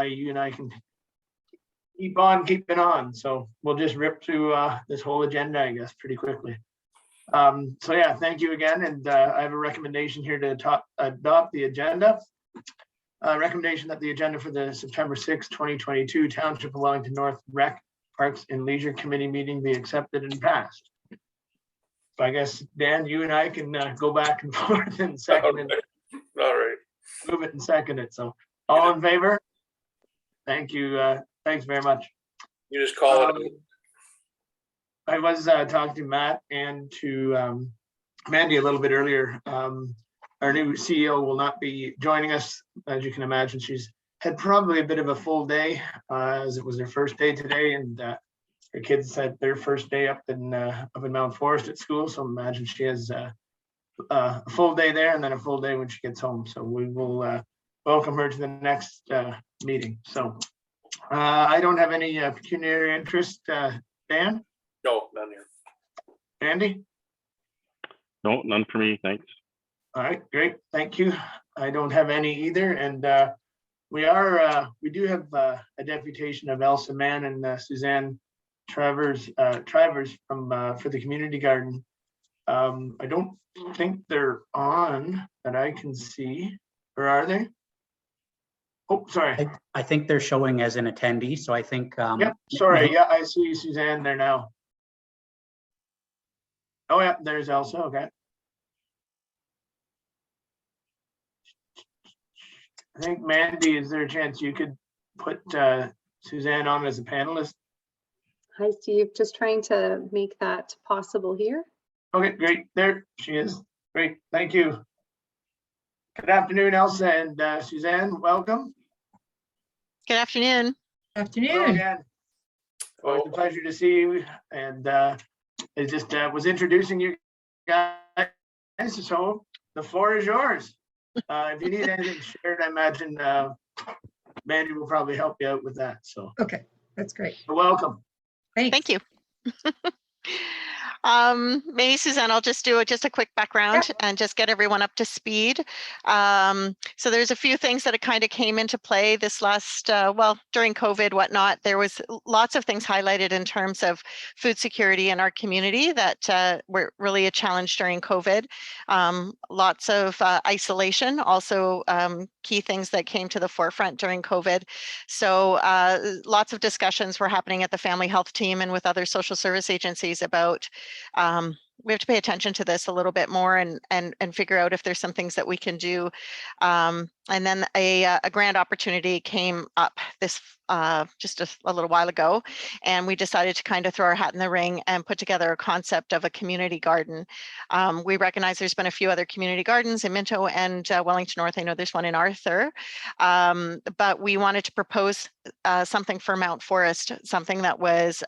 you and I can keep on keeping on. So we'll just rip through this whole agenda, I guess, pretty quickly. So yeah, thank you again. And I have a recommendation here to adopt the agenda. Recommendation that the agenda for the September 6, 2022 Township of Wellington North Rec, Parks and Leisure Committee meeting be accepted and passed. So I guess, Dan, you and I can go back and forth and second it. All right. Move it and second it. So all in favor? Thank you. Thanks very much. You just call it. I was talking to Matt and to Mandy a little bit earlier. Our new CEO will not be joining us. As you can imagine, she's had probably a bit of a full day as it was her first day today, and her kids had their first day up in Mount Forest at school. So imagine she has a full day there and then a full day when she gets home. So we will welcome her to the next meeting. So I don't have any pecuniary interest. Dan? No, none here. Andy? No, none for me, thanks. All right, great, thank you. I don't have any either, and we do have a deputation of Elsa Mann and Suzanne Travers from for the community garden. I don't think they're on that I can see, or are they? Oh, sorry. I think they're showing as an attendee, so I think. Yep, sorry, yeah, I see Suzanne there now. Oh yeah, there's Elsa, okay. I think Mandy, is there a chance you could put Suzanne on as a panelist? Hi, Steve. Just trying to make that possible here. Okay, great. There she is. Great. Thank you. Good afternoon, Elsa and Suzanne. Welcome. Good afternoon. Hello again. Always a pleasure to see you. And I just was introducing you guys. So the floor is yours. If you need anything shared, I imagine Mandy will probably help you out with that. So okay, that's great. Welcome. Thanks. Thank you. Maybe Suzanne, I'll just do a quick background and just get everyone up to speed. So there's a few things that kind of came into play this last, well, during COVID, whatnot. There was lots of things highlighted in terms of food security in our community that were really a challenge during COVID. Lots of isolation, also key things that came to the forefront during COVID. So lots of discussions were happening at the family health team and with other social service agencies about we have to pay attention to this a little bit more and figure out if there's some things that we can do. And then a grant opportunity came up this just a little while ago, and we decided to kind of throw our hat in the ring and put together a concept of a community garden. We recognize there's been a few other community gardens in Minto and Wellington North. I know there's one in Arthur, but we wanted to propose something for Mount Forest, something that was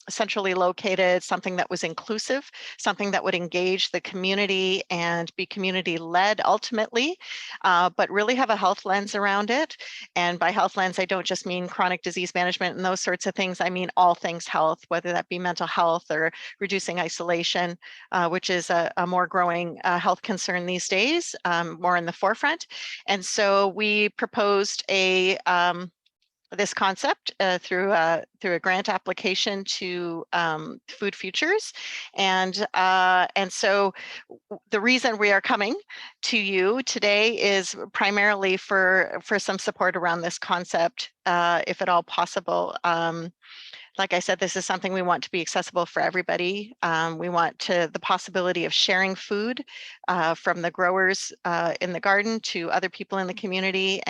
centrally located, something that was inclusive, something that would engage the community and be community led ultimately, but really have a health lens around it. And by health lens, I don't just mean chronic disease management and those sorts of things. I mean all things health, whether that be mental health or reducing isolation, which is a more growing health concern these days, more in the forefront. And so we proposed this concept through a grant application to Food Futures, and so the reason we are coming to you today is primarily for some support around this concept, if at all possible. Like I said, this is something we want to be accessible for everybody. We want the possibility of sharing food from the growers in the garden to other people in the community,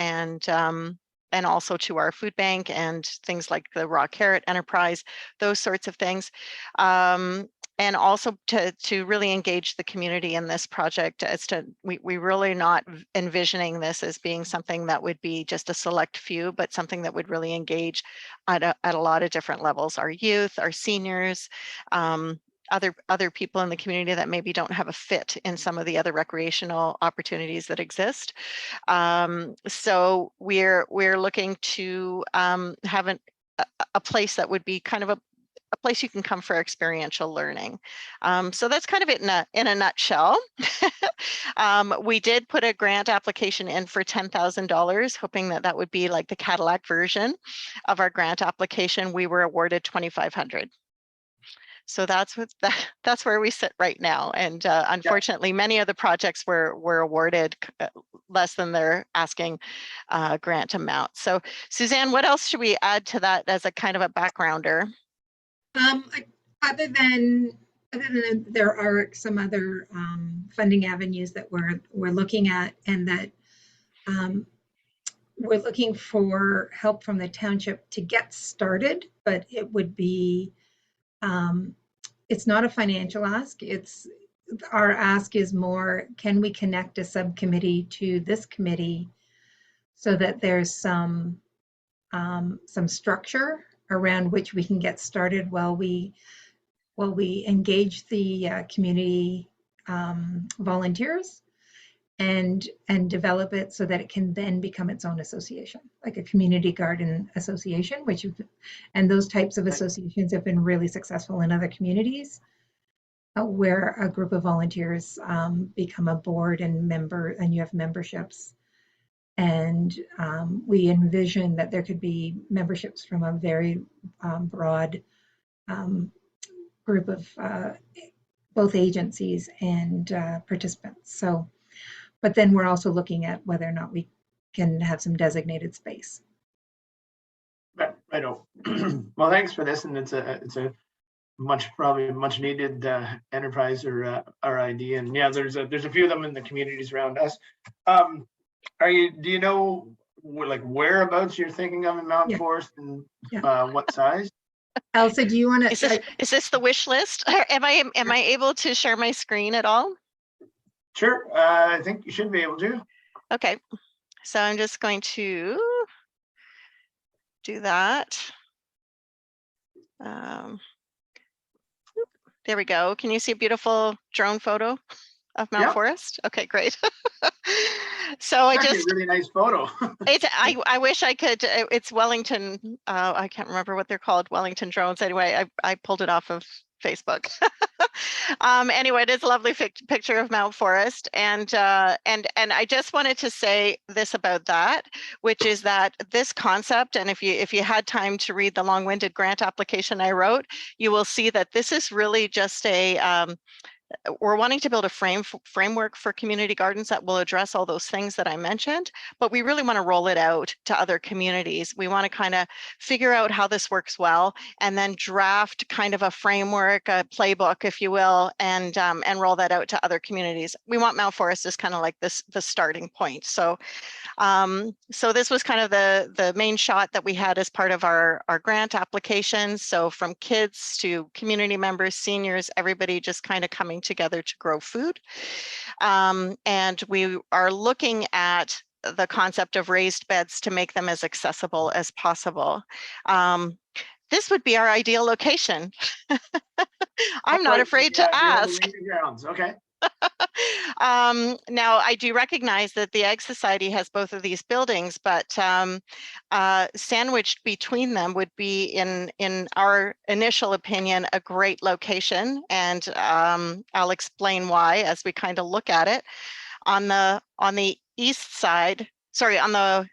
and also to our food bank and things like the raw carrot enterprise, those sorts of things. And also to really engage the community in this project. We really not envisioning this as being something that would be just a select few, but something that would really engage at a lot of different levels. Our youth, our seniors, other people in the community that maybe don't have a fit in some of the other recreational opportunities that exist. So we're looking to have a place that would be kind of a place you can come for experiential learning. So that's kind of it in a nutshell. We did put a grant application in for $10,000, hoping that that would be like the Cadillac version of our grant application. We were awarded $2,500. So that's that's where we sit right now. And unfortunately, many of the projects were awarded less than their asking grant amount. So Suzanne, what else should we add to that as a kind of a backgrounder? Other than there are some other funding avenues that we're looking at, and that we're looking for help from the township to get started, but it would be it's not a financial ask. Our ask is more, can we connect a subcommittee to this committee so that there's some structure around which we can get started while we engage the community volunteers and develop it so that it can then become its own association, like a community garden association, and those types of associations have been really successful in other communities where a group of volunteers become a board and member, and you have memberships. And we envision that there could be memberships from a very broad group of both agencies and participants. So, but then we're also looking at whether or not we can have some designated space. Right. Well, thanks for this, and it's a probably much needed enterprise or idea. And yeah, there's a few of them in the communities around us. Do you know like whereabouts you're thinking of in Mount Forest, and what size? Elsa, do you want to? Is this the wish list? Am I able to share my screen at all? Sure, I think you should be able to. Okay, so I'm just going to do that. There we go. Can you see a beautiful drone photo of Mount Forest? Okay, great. So it's a really nice photo. I wish I could. It's Wellington. I can't remember what they're called. Wellington drones. Anyway, I pulled it off of Facebook. Anyway, it is a lovely picture of Mount Forest, and I just wanted to say this about that, which is that this concept, and if you had time to read the long-winded grant application I wrote, you will see that this is really just we're wanting to build a framework for community gardens that will address all those things that I mentioned, but we really want to roll it out to other communities. We want to kind of figure out how this works well, and then draft kind of a framework, a playbook, if you will, and roll that out to other communities. We want Mount Forest as kind of like the starting point. So this was kind of the main shot that we had as part of our grant application. So from kids to community members, seniors, everybody just kind of coming together to grow food. And we are looking at the concept of raised beds to make them as accessible as possible. This would be our ideal location. I'm not afraid to ask. Okay. Now, I do recognize that the Ag Society has both of these buildings, but sandwiched between them would be, in our initial opinion, a great location. And I'll explain why as we kind of look at it. On the east side, sorry, on the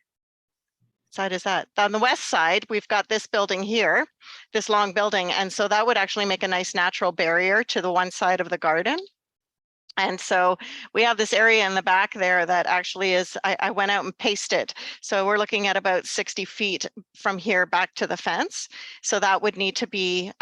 side is that? On the west side, we've got this building here, this long building. And so that would actually make a nice natural barrier to the one side of the garden. And so we have this area in the back there that actually is, I went out and paced it. So we're looking at about 60 feet from here back to the fence. So that would need to be,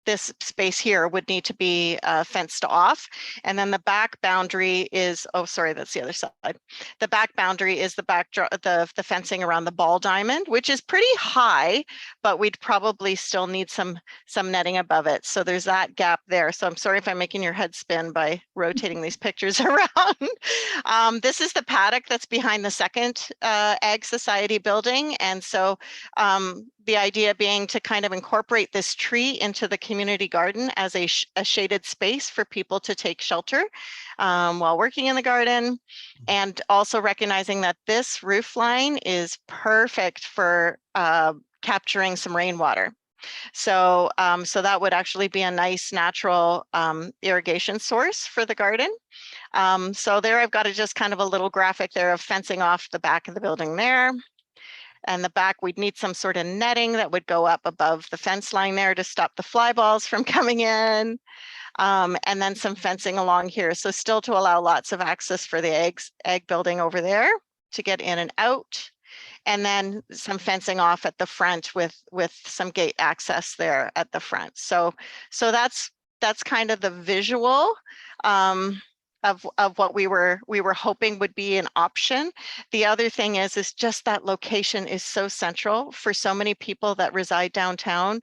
this space here would need to be fenced off. And then the back boundary is, oh, sorry, that's the other side. The back boundary is the fencing around the ball diamond, which is pretty high, but we'd probably still need some netting above it. So there's that gap there. So I'm sorry if I'm making your head spin by rotating these pictures around. This is the paddock that's behind the second Ag Society building. And so the idea being to kind of incorporate this tree into the community garden as a shaded space for people to take shelter while working in the garden, and also recognizing that this roof line is perfect for capturing some rainwater. So, so that would actually be a nice natural irrigation source for the garden. So there I've got just kind of a little graphic there of fencing off the back of the building there. And the back, we'd need some sort of netting that would go up above the fence line there to stop the fly balls from coming in. And then some fencing along here. So still to allow lots of access for the egg building over there to get in and out. And then some fencing off at the front with some gate access there at the front. So that's kind of the visual of what we were hoping would be an option. The other thing is just that location is so central for so many people that reside downtown.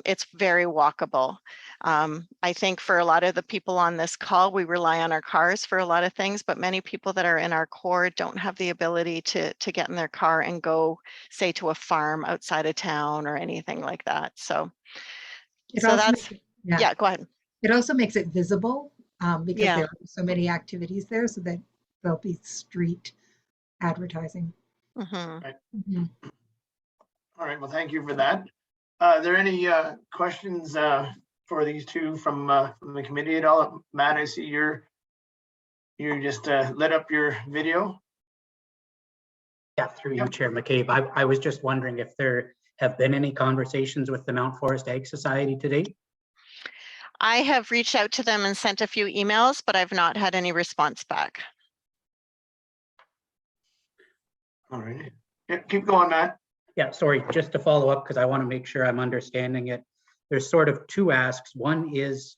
It's very walkable. I think for a lot of the people on this call, we rely on our cars for a lot of things, but many people that are in our core don't have the ability to get in their car and go, say, to a farm outside of town or anything like that. So that's, yeah, go ahead. It also makes it visible because Yeah. there are so many activities there, so that there'll be street advertising. Mhm. Right. Mhm. All right, well, thank you for that. Are there any questions for these two from the committee at all? Matt, I see you just lit up your video. Yeah, through you, Yep. Chair McCabe. I was just wondering if there have been any conversations with the Mount Forest Ag Society to date? I have reached out to them and sent a few emails, but I've not had any response back. All right. Yeah, keep going, Matt. Yeah, sorry, just to follow up, because I want to make sure I'm understanding it. There's sort of two asks. One is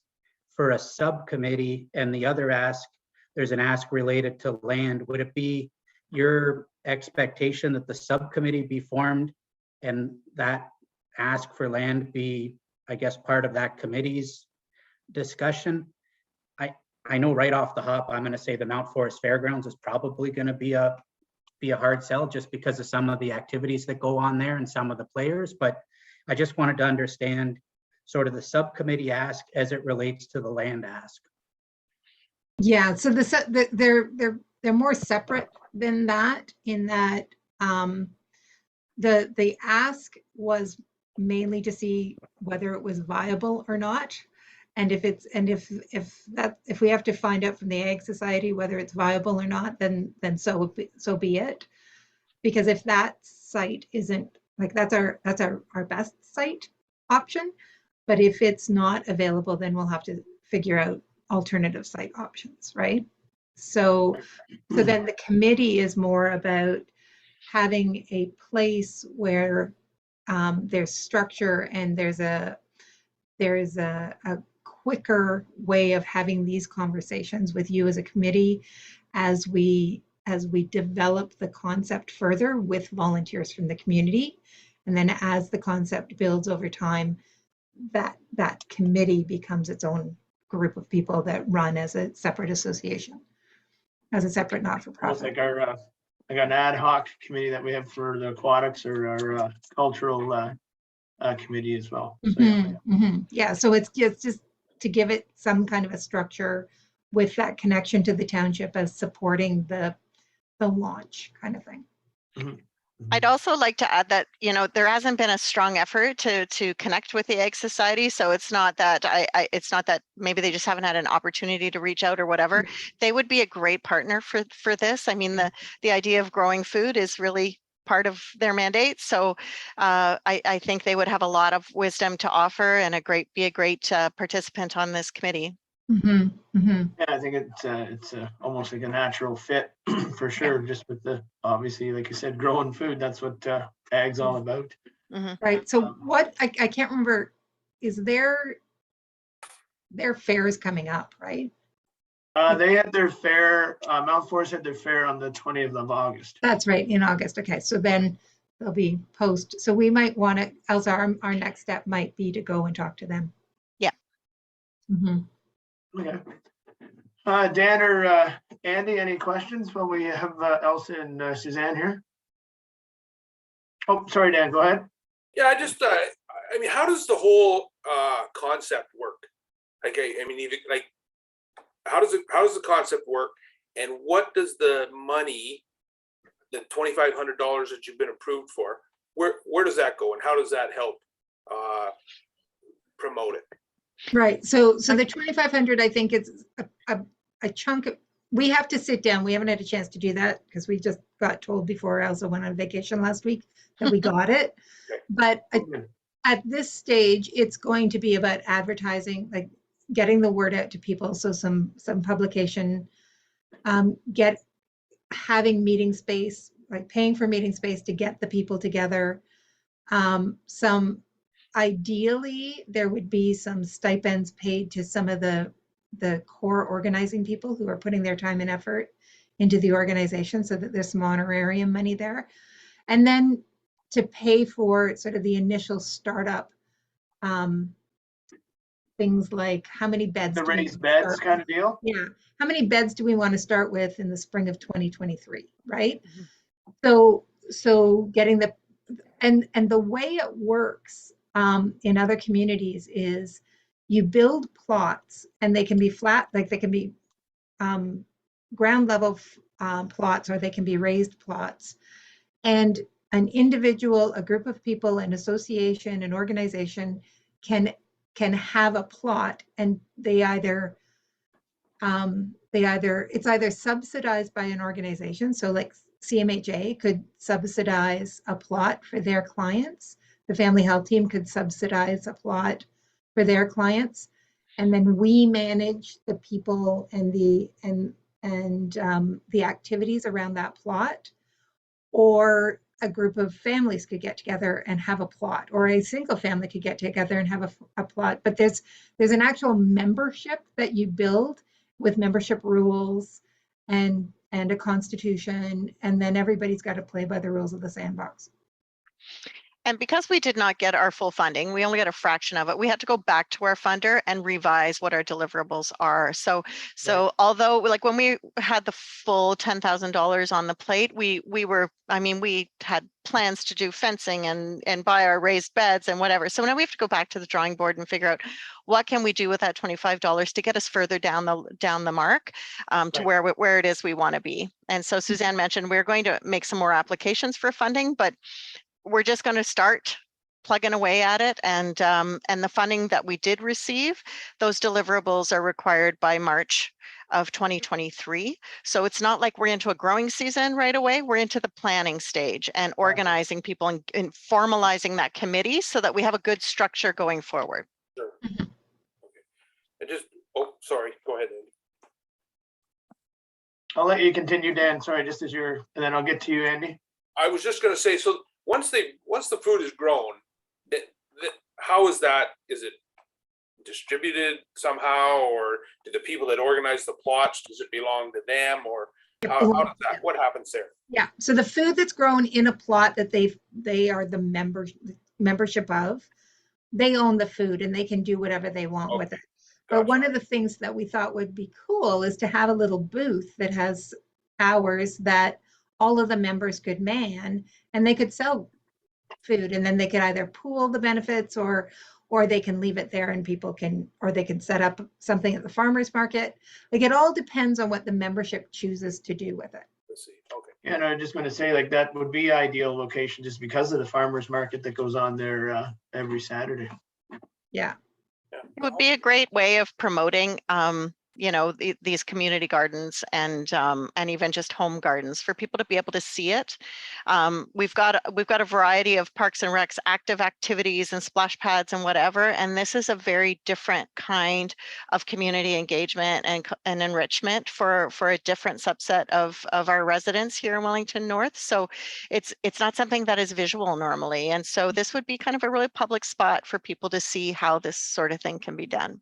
for a subcommittee, and the other ask, there's an ask related to land. Would it be your expectation that the subcommittee be formed and that ask for land be, I guess, part of that committee's discussion? I know right off the hop, I'm going to say the Mount Forest Fairgrounds is probably going to be a hard sell just because of some of the activities that go on there and some of the players. But I just wanted to understand sort of the subcommittee ask as it relates to the land ask. Yeah, so they're more separate than that, in that the ask was mainly to see whether it was viable or not. And if we have to find out from the Ag Society whether it's viable or not, then so be it. Because if that site isn't, like, that's our best site option, but if it's not available, then we'll have to figure out alternative site options, right? So then the committee is more about having a place where there's structure and there's a quicker way of having these conversations with you as a committee as we develop the concept further with volunteers from the community. And then as the concept builds over time, that committee becomes its own group of people that run as a separate association, as a separate Almost not-for-profit. like our like an ad hoc committee that we have for the aquatics or our cultural committee as well. So, yeah. Yeah, so it's just to give it some kind of a structure with that connection to the township as supporting the launch kind of thing. I'd also like to add that, you know, there hasn't been a strong effort to connect with the Ag Society. So it's not that it's not that maybe they just haven't had an opportunity to reach out or whatever. They would be a great partner for this. I mean, the idea of growing food is really part of their mandate. So I think they would have a lot of wisdom to offer and be a great participant on this committee. Yeah, I think it's almost like a natural fit for sure. Just with the, obviously, like you said, growing food, that's what ag's all about. Right. So what, I can't remember, is their fair is coming up, right? They had their fair, Mount Forest had their fair on the 20th of August. That's right, in August. Okay, so then they'll be post. So we might want to, Elsa, our next step might be to go and talk to them. Yeah. Okay. Dan or Andy, any questions while we have Elsa and Suzanne here? Oh, sorry, Dan, go ahead. Yeah, I mean, how does the whole concept work? Like, I mean, even like, how does the concept work, and what does the money, the $2,500 that you've been approved for, where does that go, and how does that help promote it. Right, so the 2,500, I think it's a chunk of, we have to sit down, we haven't had a chance to do that because we just got told before Elsa went on vacation last week that we got it. Okay. But at this stage, it's going to be about advertising, like getting the word out to people. So some publication, having meeting space, like paying for meeting space to get the people together. Ideally, there would be some stipends paid to some of the core organizing people who are putting their time and effort into the organization, so that there's some honorarium money there. And then to pay for sort of the initial startup, things like how many beds The do we raised beds start kind with? of deal? Yeah, how many beds do we want to start with in the spring of 2023, right? Mhm. So getting the, and the way it works in other communities is you build plots, and they can be flat, like they can be ground level plots, or they can be raised plots. And an individual, a group of people, an association, an organization can have a plot, and it's either subsidized by an organization. So like CMHA could subsidize a plot for their clients. The family health team could subsidize a plot for their clients. And then we manage the people and the activities around that plot. Or a group of families could get together and have a plot, or a single family could get together and have a plot. But there's an actual membership that you build with membership rules and a constitution, and then everybody's got to play by the rules of the sandbox. And because we did not get our full funding, we only got a fraction of it. We had to go back to our funder and revise what our deliverables are. So although like when we had the full $10,000 on the plate, we had plans to do fencing and buy our raised beds and whatever. So now we have to go back to the drawing board and figure out what can we do with that $25 to get us further down the mark to where it is we want to be. And so Suzanne mentioned we're going to make some more applications for funding, but we're just going to start plugging away at it, and the funding that we did receive, those deliverables are required by March of 2023. So it's not like we're into a growing season right away. We're into the planning stage and organizing people and formalizing that committee so that we have a good structure going forward. Sure. Okay. And just, sorry, go ahead, Andy. I'll let you continue, Dan. Sorry, just as and then I'll get to you, Andy. I was just going to say, so once the food is grown, how is that? Is it distributed somehow, or do the people that organize the plots, does it belong to them, or how does that? What happens there? Yeah. So the food that's grown in a plot that they are the membership of, they own the food and they can do whatever they want with it. But one of the things that we thought would be cool is to have a little booth that has hours that all of the members could man, and they could sell food, and then they could either pool the benefits or they can leave it there and people can, or they can set up something at the farmer's market. Like it all depends on what the membership chooses to do with it. Let's see. Okay. Yeah, and I was just going to say, like, that would be ideal location just because of the farmer's market that goes on there every Saturday. Yeah. It would be a great way of promoting these community gardens and even just home gardens for people to be able to see it. We've got a variety of Parks and Recs active activities and splash pads and whatever, and this is a very different kind of community engagement and enrichment for a different subset of our residents here in Wellington North. So it's not something that is visual normally, and so this would be kind of a really public spot for people to see how this sort of thing can be done.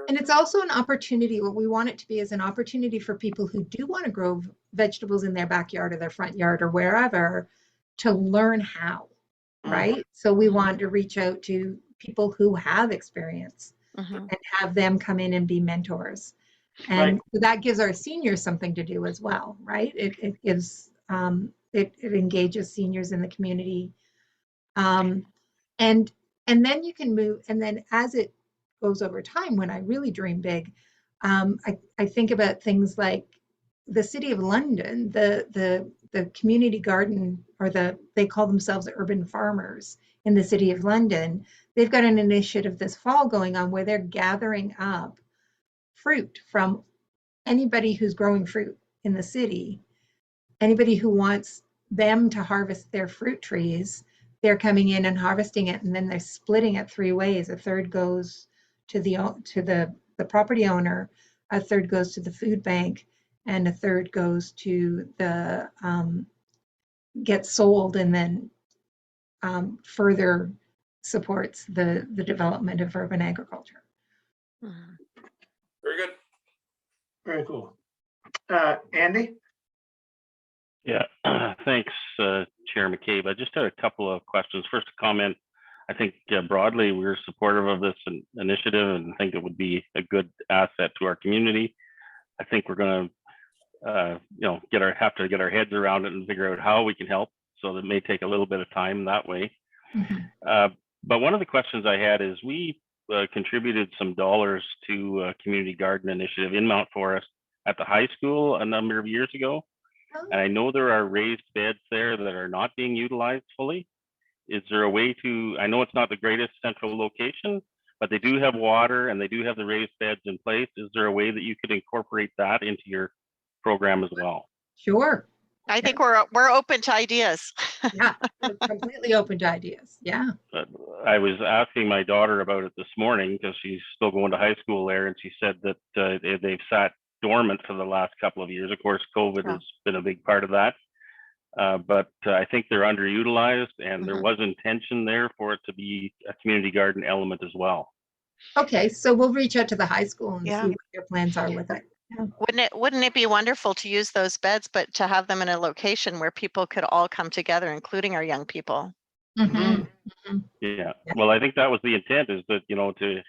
And it's also an opportunity, what we want it to be is an opportunity for people who do want to grow vegetables in their backyard or their front yard or wherever to learn how, right? So we want to reach out to people who have experience and have them come in and be mentors. And that gives our seniors something to do as well, right? It gives, it engages seniors in the community. And then you can move, and then as it goes over time, when I really dream big, I think about things like the City of London, the the community garden, or they call themselves urban farmers in the city of London. They've got an initiative this fall going on where they're gathering up fruit from anybody who's growing fruit in the city. Anybody who wants them to harvest their fruit trees, they're coming in and harvesting it, and then they're splitting it 3 ways. A third goes to the property owner, a third goes to the food bank, and a third goes to the gets sold, and then further supports the development of urban agriculture. Mhm. Very good. Very cool. Andy? Yeah, thanks, Chair McCabe. I just had a couple of questions. First, a comment. I think broadly we're supportive of this initiative and think it would be a good asset to our community. I think we're going to, have to get our heads around it and figure out how we can help. So that may take a little bit of time that way. Mhm. But one of the questions I had is we contributed some dollars to a community garden initiative in Mount Forest at the high school a number of years ago. And I know there are raised beds there that are not being utilized fully. Is there a way to, I know it's not the greatest central location, but they do have water and they do have the raised beds in place. Is there a way that you could incorporate that into your program as well? Sure. I think we're open to ideas. Yeah, we're completely open to ideas. Yeah. I was asking my daughter about it this morning because she's still going to high school there, and she said that they've sat dormant for the last couple of years. Of course, COVID has been a big part of that. But I think they're underutilized, and there was intention there for it to be a community garden element as well. Okay, so we'll reach out to the high school and Yeah. see what their plans are with it. Yeah. Wouldn't it be wonderful to use those beds, but to have them in a location where people could all come together, including our young people? Mhm. Yeah. Well, I think that was the intent, is that, to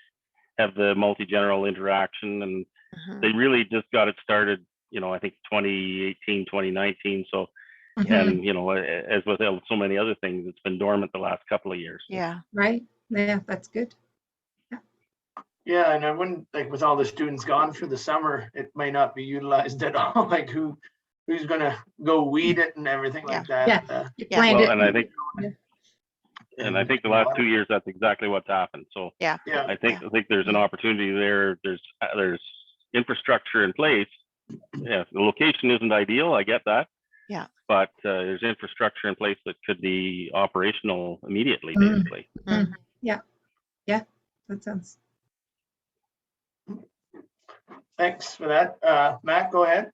have the multi-general interaction, and Mhm. they really just got it started, I think 2018, 2019. So, Mhm. and, as with so many other things, it's been dormant the last couple of years. Yeah. Right. Yeah, that's good. Yeah, and I wouldn't, like, with all the students gone for the summer, it may not be utilized at all. Like who's gonna go weed it and everything like that? Yeah. You Yeah. planned Well, it. and I think, Yeah. and I think the last 2 years, that's exactly what's happened. So Yeah. Yeah, I think there's an opportunity there. There's infrastructure in place. Yeah, the location isn't ideal. I get that. Yeah. But there's infrastructure in place that could be operational immediately, Mm. basically. Mhm. Yeah. Yeah. That sounds. thanks for that. Matt, go ahead.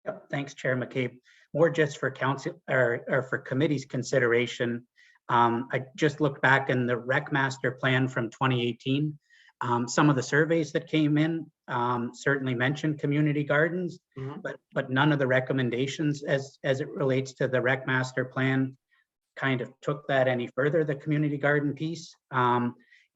Yep, thanks, Chair McCabe. More just for council or for committee's consideration. I just looked back in the Rec Master Plan from 2018. Some of the surveys that came in certainly mentioned community gardens, but none of the recommendations as it relates to the Rec Master Plan kind of took that any further, the community garden piece.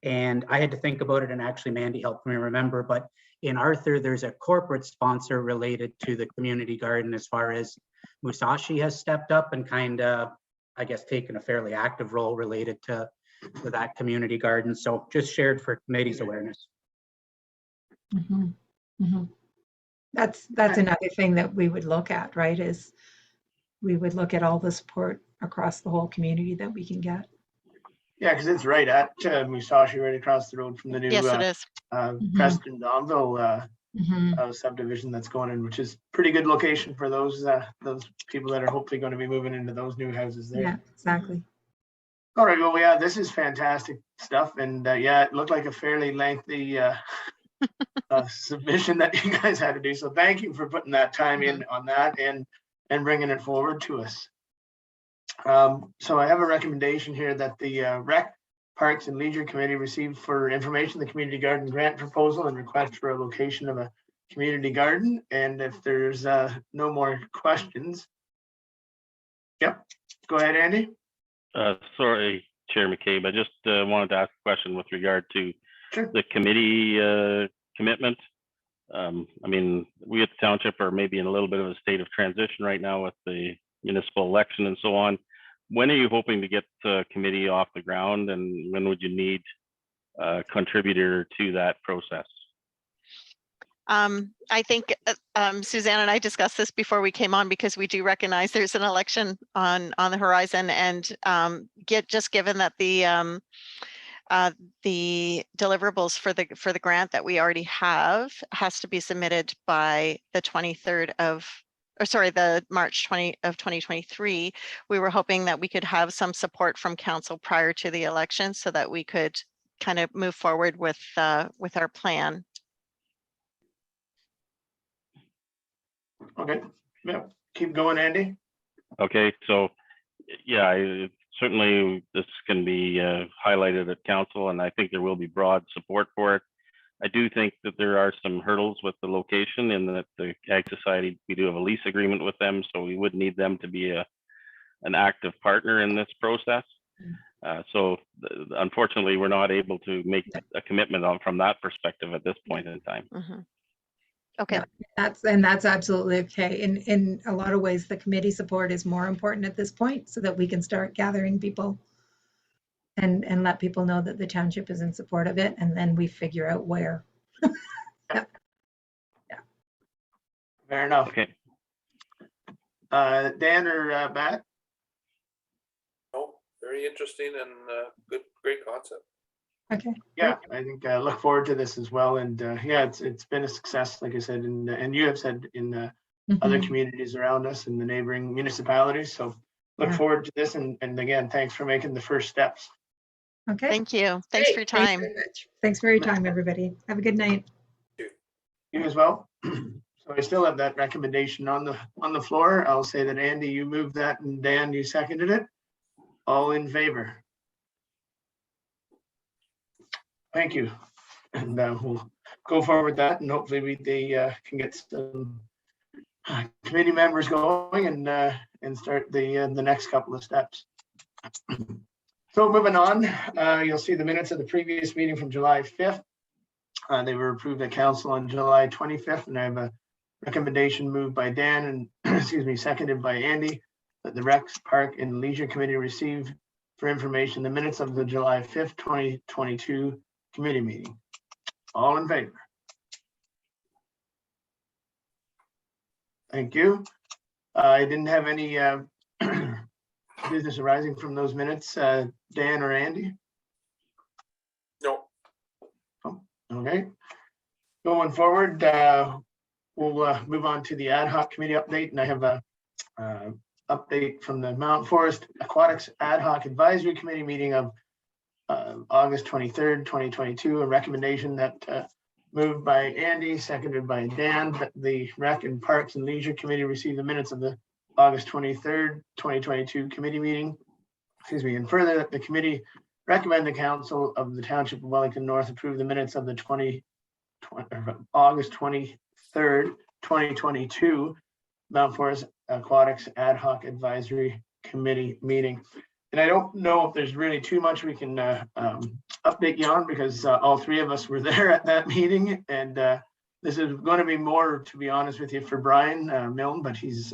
And I had to think about it, and actually Mandy helped me remember, but in Arthur, there's a corporate sponsor related to the community garden, as far as Musashi has stepped up and kind of, I guess, taken a fairly active role related to that community garden. So just shared for committee's awareness. Mhm. Mhm. That's another thing that we would look at, right? Is we would look at all the support across the whole community that we can get. Yeah, because it's right at Musashi, right across the road from the new Yes, it is. Preston Donville Mhm. subdivision that's going in, which is pretty good location for those people that are hopefully going to be moving into those new houses there. Yeah, exactly. All right, well, yeah, this is fantastic stuff, and yeah, it looked like a fairly lengthy submission that you guys had to do. So thank you for putting that time in on that and bringing it forward to us. So I have a recommendation here that the Rec, Parks and Leisure Committee received for information the community garden grant proposal and request for a location of a community garden. And if there's no more questions. Yep, go ahead, Andy. Sorry, Chair McCabe, I just wanted to ask a question with regard to Sure. the committee commitment. I mean, we at the township are maybe in a little bit of a state of transition right now with the municipal election and so on. When are you hoping to get the committee off the ground, and when would you need a contributor to that process? I think Suzanne and I discussed this before we came on, because we do recognize there's an election on the horizon, and given that the deliverables for the grant that we already have has to be submitted by the 23rd of, or sorry, the March 2023. We were hoping that we could have some support from council prior to the election so that we could kind of move forward with our plan. Okay, yeah, keep going, Andy. Okay, so yeah, certainly this can be highlighted at council, and I think there will be broad support for it. I do think that there are some hurdles with the location, in that the Ag Society, we do have a lease agreement with them, so we would need them to be an active partner in this process. So unfortunately, we're not able to make a commitment from that perspective at this point in time. Mm-hmm. Okay. Yeah, that's absolutely okay. In a lot of ways, the committee support is more important at this point, so that we can start gathering people and let people know that the township is in support of it, and then we figure out where. Yeah. Fair enough. Okay. Dan or Matt? Oh, very interesting and great concept. Okay. Yeah, I think I look forward to this as well. And yeah, it's been a success, like I said, and you have said in other communities around us and the neighboring municipalities. So look forward to this. And again, thanks for making the first steps. Okay. Thank you. Thanks for your time. Thanks for your time, everybody. Have a good night. You as well. So I still have that recommendation on the floor. I'll say that Andy, you moved that, and Dan, you seconded it. All in favor? Thank you. And we'll go forward with that, and hopefully they can get some committee members going and start the next couple of steps. So moving on, you'll see the minutes of the previous meeting from July 5th. They were approved at council on July 25th, and I have a recommendation moved by Dan and excuse me, seconded by Andy, that the Recs, Park and Leisure Committee receive for information the minutes of the July 5th, 2022 committee meeting. All in favor? Thank you. I didn't have any business arising from those minutes, Dan or Andy? No. Oh, okay. Going forward, we'll move on to the ad hoc committee update, and I have a update from the Mount Forest Aquatics Ad Hoc Advisory Committee meeting of August 23rd, 2022, a recommendation that moved by Andy, seconded by Dan, that the Rec and Parks and Leisure Committee receive the minutes of the August 23rd, 2022 committee meeting. Excuse me, and further that the committee recommend the council of the Township of Wellington North approve the minutes of the August 23rd, 2022 Mount Forest Aquatics Ad Hoc Advisory Committee meeting. And I don't know if there's really too much we can update you on, because all three of us were there at that meeting. And this is going to be more, to be honest with you, for Brian Milne, but he's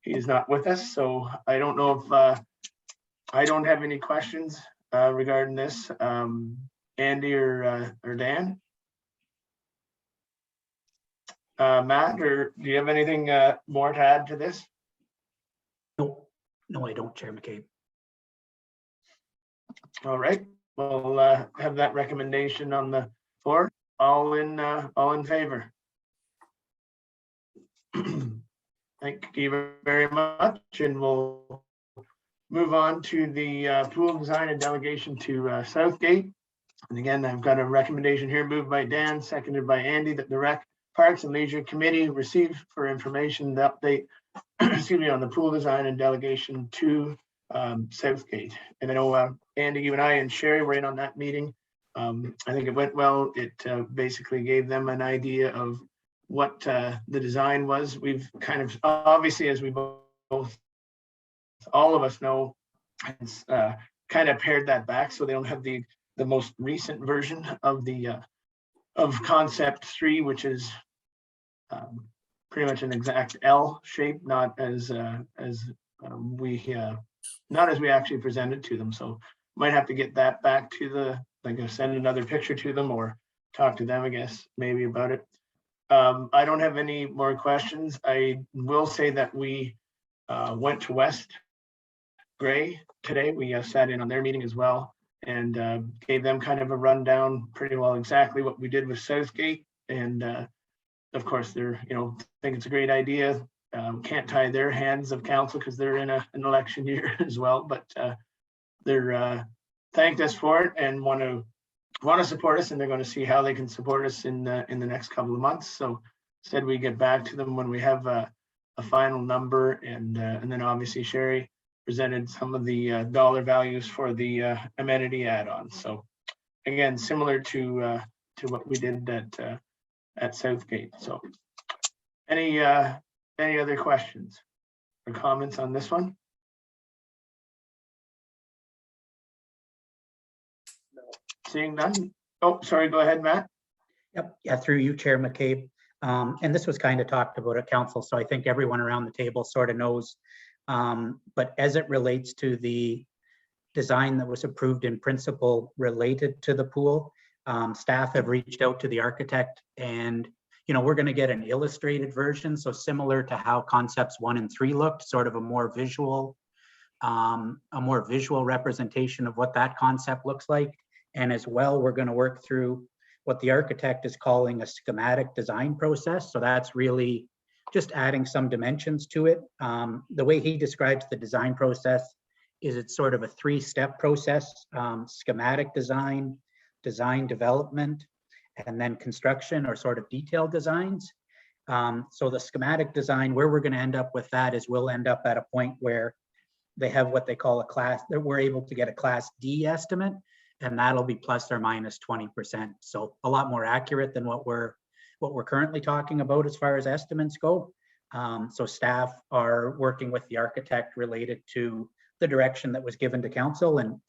not with us. So I don't know if I don't have any questions regarding this. Andy or Dan? Matt, or do you have anything more to add to this? No, I don't, Chair McCabe. All right, we'll have that recommendation on the floor. All in favor? Thank you very much, and we'll move on to the pool design and delegation to Southgate. And again, I've got a recommendation here moved by Dan, seconded by Andy, that the Rec, Parks and Leisure Committee receive for information the update excuse me, on the pool design and delegation to Southgate. And I know Andy, you and I and Sherry were in on that meeting. I think it went well. It basically gave them an idea of what the design was. We've kind of, obviously, as we both, all of us know, it's kind of pared that back, so they don't have the most recent version of the of concept 3, which is pretty much an exact L shape, not as we actually presented to them. So might have to get that back to the, like, send another picture to them or talk to them, I guess, maybe about it. I don't have any more questions. I will say that we went to West Gray today. We sat in on their meeting as well and gave them kind of a rundown, pretty well exactly what we did with Southgate. And of course, they're, think it's a great idea. Can't tie their hands of council because they're in an election year as well, but they're thanked us for it and want to support us, and they're going to see how they can support us in the next couple of months. So said we get back to them when we have a final number, and then obviously Sherry presented some of the dollar values for the amenity add-on. So again, similar to what we did at Southgate. So any other questions or comments on this one? Seeing none. Oh, sorry, go ahead, Matt. Yep, yeah, through you, Chair McCabe. And this was kind of talked about at council, so I think everyone around the table sort of knows. But as it relates to the design that was approved in principle related to the pool, staff have reached out to the architect, and we're going to get an illustrated version, so similar to how concepts 1 and 3 looked, sort of a more visual representation of what that concept looks like. And as well, we're going to work through what the architect is calling a schematic design process. So that's really just adding some dimensions to it. The way he describes the design process is it's sort of a 3-step process: schematic design, design development, and then construction or sort of detailed designs. So the schematic design, where we're going to end up with that is we'll end up at a point where they have what they call a class, that we're able to get a class D estimate, and that'll be plus or minus 20%. So a lot more accurate than what we're currently talking about as far as estimates go. So staff are working with the architect related to the direction that was given to council. And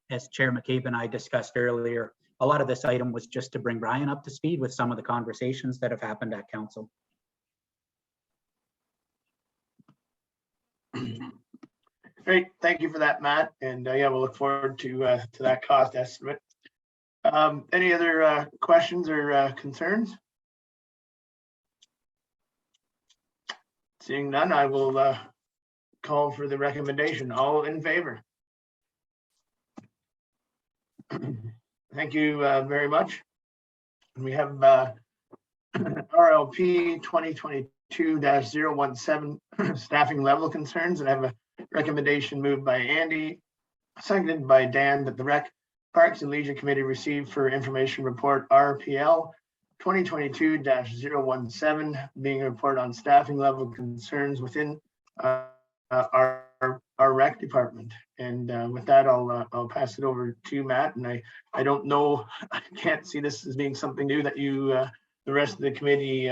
as Chair McCabe and I discussed earlier, a lot of this item was just to bring Brian up to speed with some of the conversations that have happened at council. Great, thank you for that, Matt. And yeah, we'll look forward to that cost estimate. Any other questions or concerns? Seeing none, I will call for the recommendation. All in favor? Thank you very much. We have RLP 2022-017 staffing level concerns, and I have a recommendation moved by Andy, seconded by Dan, that the Rec, Parks and Leisure Committee receive for information report RPL 2022-017, being a report on staffing level concerns within our rec department. And with that, I'll pass it over to Matt. And I don't know, I can't see this as being something new that you, the rest of the committee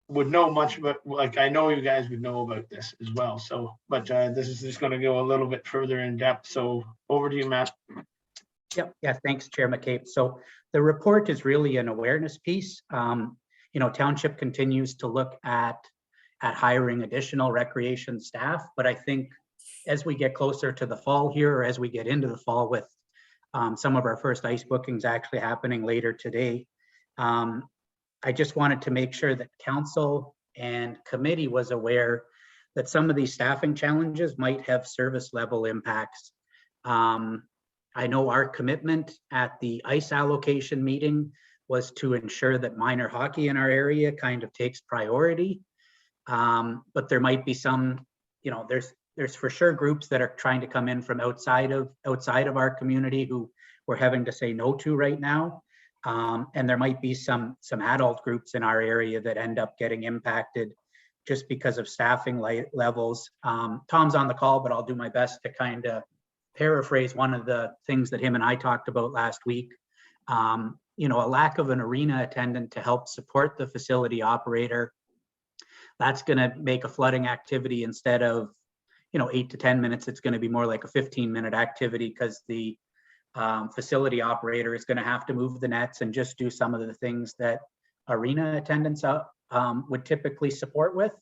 would know much about. Like, I know you guys would know about this as well. So, but this is just going to go a little bit further in depth. So over to you, Matt. Yep. Yeah. Thanks, Chair McCabe. So the report is really an awareness piece. Township continues to look at hiring additional recreation staff, but I think as we get closer to the fall here, or as we get into the fall with some of our first ice bookings actually happening later today, I just wanted to make sure that council and committee was aware that some of these staffing challenges might have service level impacts. I know our commitment at the ice allocation meeting was to ensure that minor hockey in our area kind of takes priority. But there might be some, there's for sure groups that are trying to come in from outside of our community who we're having to say no to right now. And there might be some adult groups in our area that end up getting impacted just because of staffing levels. Tom's on the call, but I'll do my best to kind of paraphrase one of the things that him and I talked about last week. A lack of an arena attendant to help support the facility operator, that's going to make a flooding activity instead of 8 to 10 minutes, it's going to be more like a 15-minute activity, because the facility operator is going to have to move the nets and just do some of the things that arena attendants would typically support with.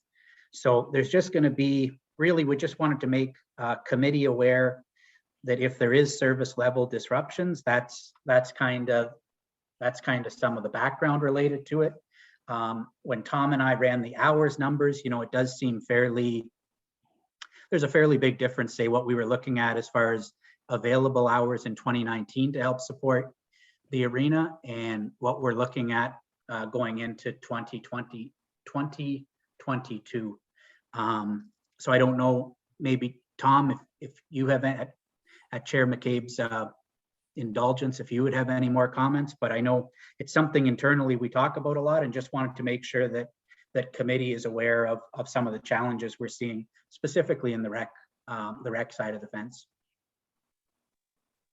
So there's just going to be, really, we just wanted to make committee aware that if there is service level disruptions, that's kind of some of the background related to it. When Tom and I ran the hours numbers, it does seem there's a fairly big difference, say what we were looking at as far as available hours in 2019 to help support the arena and what we're looking at going into 2022. So I don't know, maybe Tom, if you have at Chair McCabe's indulgence, if you would have any more comments, but I know it's something internally we talk about a lot, and just wanted to make sure that committee is aware of some of the challenges we're seeing specifically in the rec side of the fence.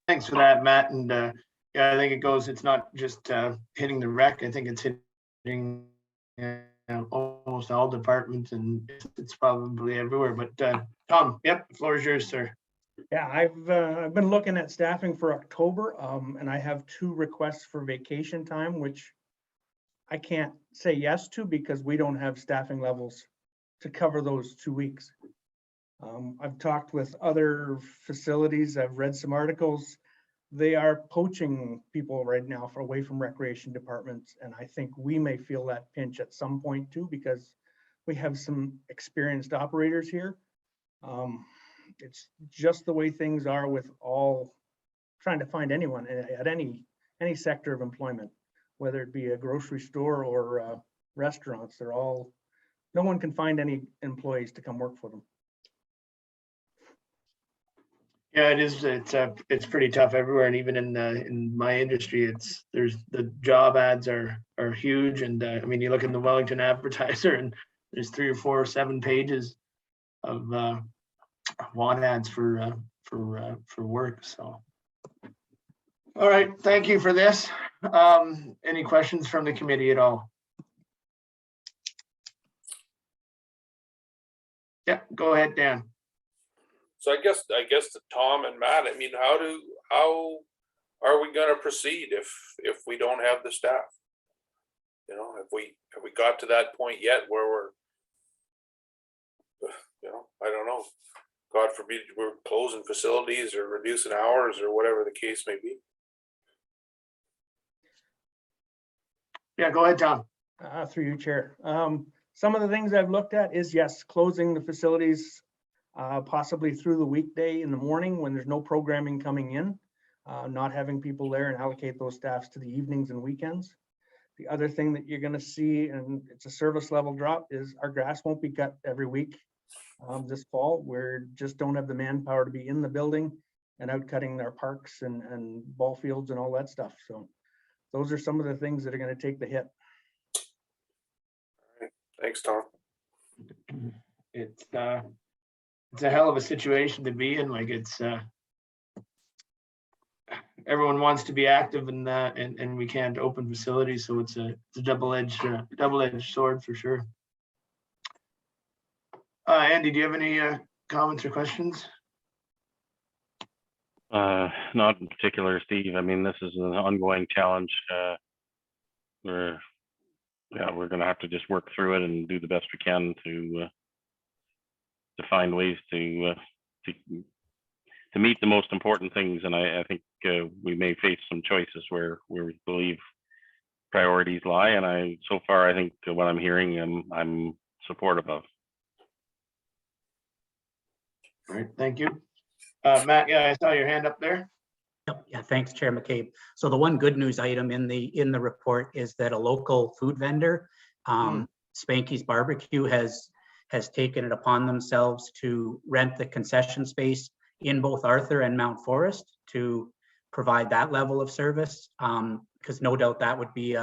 Thanks for that, Matt. And yeah, I think it's not just hitting the rec. I think it's hitting almost all departments, and it's probably everywhere. But Tom, yep, the floor is yours, sir. Yeah, I've been looking at staffing for October, and I have 2 requests for vacation time, which I can't say yes to because we don't have staffing levels to cover those 2 weeks. I've talked with other facilities. I've read some articles. They are poaching people right now away from recreation departments, and I think we may feel that pinch at some point too, because we have some experienced operators here. It's just the way things are with all trying to find anyone at any sector of employment, whether it be a grocery store or restaurants. No one can find any employees to come work for them. Yeah, it is. It's pretty tough everywhere, and even in my industry, there's the job ads are huge, and I mean, you look in the Wellington Advertiser, and there's 3 or 4 or 7 pages of want ads for work. So, all right, thank you for this. Any questions from the committee at all? Yeah, go ahead, Dan. So I guess to Tom and Matt, I mean, how are we gonna proceed if we don't have the staff? Have we got to that point yet where we're, I don't know, God forbid we're closing facilities or reducing hours or whatever the case may be. Yeah, go ahead, Tom. Through you, Chair. Some of the things I've looked at is, yes, closing the facilities possibly through the weekday in the morning when there's no programming coming in, not having people there, and allocate those staffs to the evenings and weekends. The other thing that you're going to see, and it's a service level drop, is our grass won't be cut every week this fall. We just don't have the manpower to be in the building and out cutting our parks and ball fields and all that stuff. So those are some of the things that are going to take the hit. Thanks, Tom. It's a hell of a situation to be in. Like, it's everyone wants to be active in that, and we can't open facilities, so it's a double-edged sword for sure. Andy, do you have any comments or questions? Not in particular, Steve. I mean, this is an ongoing challenge. We're going to have to just work through it and do the best we can to find ways to meet the most important things. And I think we may face some choices where we believe priorities lie. And so far, I think what I'm hearing, I'm supportive of. All right, thank you. Matt, yeah, I saw your hand up there. Yep. Yeah, thanks, Chair McCabe. So the one good news item in the report is that a local food vendor, Spanky's Barbecue, has taken it upon themselves to rent the concession space in both Arthur and Mount Forest to provide that level of service. Because no doubt that would be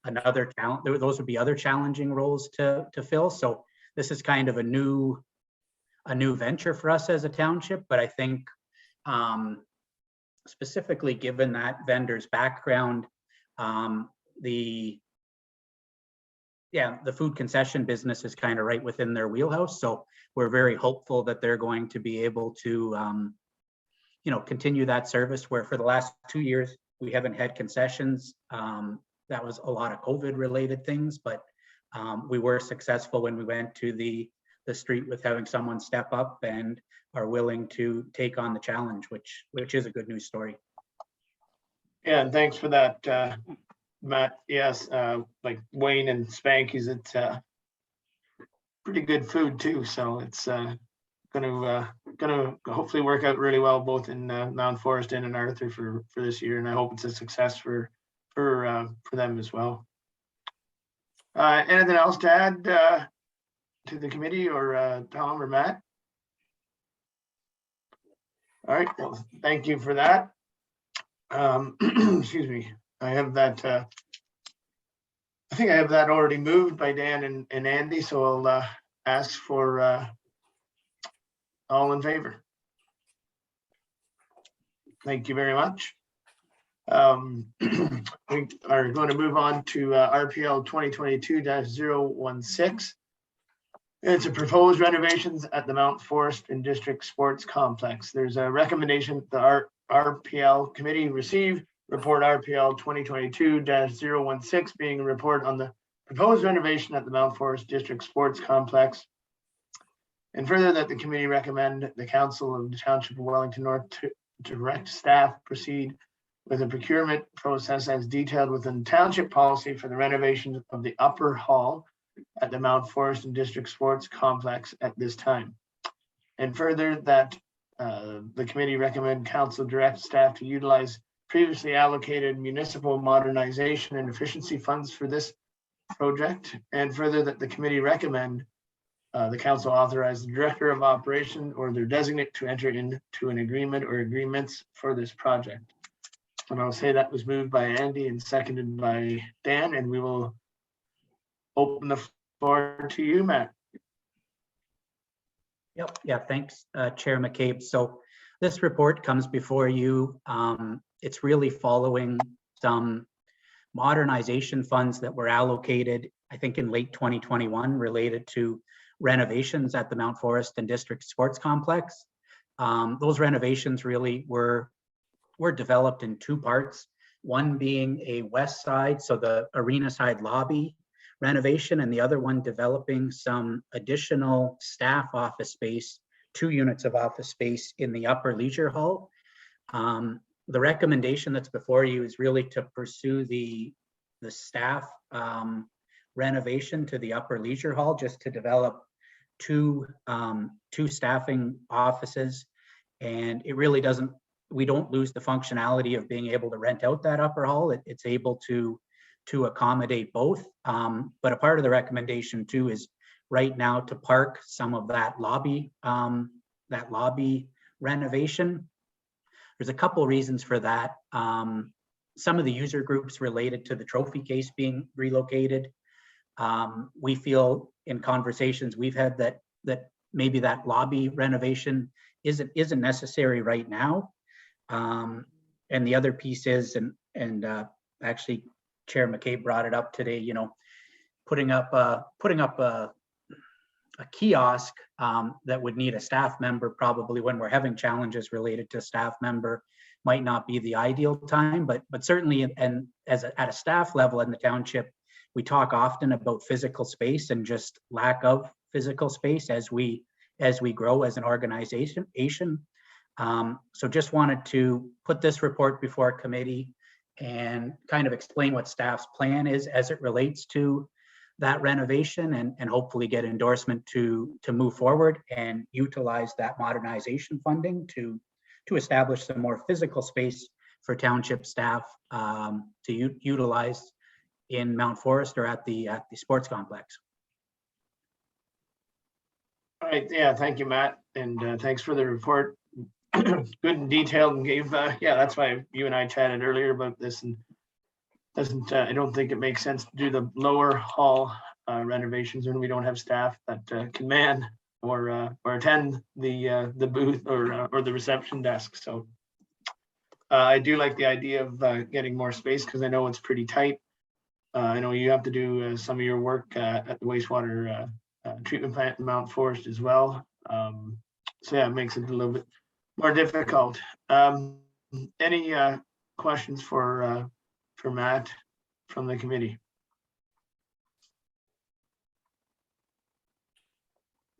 another challenge. Those would be other challenging roles to fill. So this is kind of a new venture for us as a township, but I think specifically given that vendor's background, the food concession business is kind of right within their wheelhouse. So we're very hopeful that they're going to be able to, continue that service, where for the last 2 years, we haven't had concessions. That was a lot of COVID related things, but we were successful when we went to the street with having someone step up and are willing to take on the challenge, which is a good news story. Yeah, and thanks for that Matt, yes, like Wayne and Spanky's, it's pretty good food too. So it's gonna hopefully work out really well both in Mount Forest and in Arthur for this year, and I hope it's a success for them as well. Anything else to add to the committee, or Tom or Matt? All right, well, thank you for that. Excuse me, I have that. I think I have that already moved by Dan and Andy, so I'll ask for all in favor. Thank you very much. We are going to move on to RPL 2022-016. It's a proposed renovations at the Mount Forest and District Sports Complex. There's a recommendation the RPL committee receive report RPL 2022-016 being a report on the proposed renovation at the Mount Forest District Sports Complex. And further, that the committee recommend the Council of the Township of Wellington North to direct staff proceed with a procurement process as detailed within Township policy for the renovation of the upper hall at the Mount Forest and District Sports Complex at this time. And further, that the committee recommend council direct staff to utilize previously allocated municipal modernization and efficiency funds for this project. And further, that the committee recommend the council authorize the director of operation or their designate to enter into an agreement or agreements for this project. And I'll say that was moved by Andy and seconded by Dan, and we will open the floor to you, Matt. Yep. Yeah. Thanks, Chair McCabe. So this report comes before you. It's really following some modernization funds that were allocated, I think, in late 2021 related to renovations at the Mount Forest and District Sports Complex. Those renovations really were developed in two parts, one being a west side, so the arena side lobby renovation, and the other one developing some additional staff office space, 2 units of office space in the upper leisure hall. The recommendation that's before you is really to pursue the staff renovation to the upper leisure hall, just to develop two staffing offices. And it really doesn't, we don't lose the functionality of being able to rent out that upper hall. It's able to accommodate both. But a part of the recommendation too is right now to park some of that lobby renovation. There's a couple reasons for that. Some of the user groups related to the trophy case being relocated. We feel in conversations we've had that maybe that lobby renovation isn't necessary right now. And the other piece is, and actually Chair McCabe brought it up today, you know, putting up a kiosk that would need a staff member probably when we're having challenges related to staff member might not be the ideal time, but certainly, and at a staff level in the township, we talk often about physical space and just lack of physical space as we grow as an organization. So just wanted to put this report before committee and kind of explain what staff's plan is as it relates to that renovation, and hopefully get endorsement to move forward and utilize that modernization funding to establish some more physical space for township staff to utilize in Mount Forest or at the sports complex. All right, yeah, thank you, Matt, and thanks for the report. Good and detailed, and gave yeah, that's why you and I chatted earlier about this, and doesn't I don't think it makes sense to do the lower hall renovations when we don't have staff that can man or attend the booth or the reception desk. So I do like the idea of getting more space, because I know it's pretty tight. I know you have to do some of your work at the wastewater treatment plant in Mount Forest as well. So yeah, it makes it a little bit more difficult. Any questions for Matt from the committee?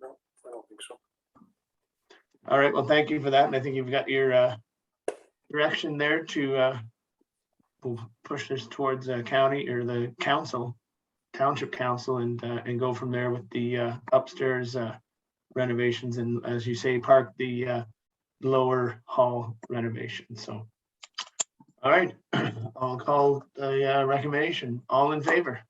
No, I don't think so. All right, well, thank you for that. And I think you've got your direction there to we'll push this towards county or the council, township council, and go from there with the upstairs renovations, and as you say, park the lower hall renovation. So, all right, I'll call the recommendation. All in favor?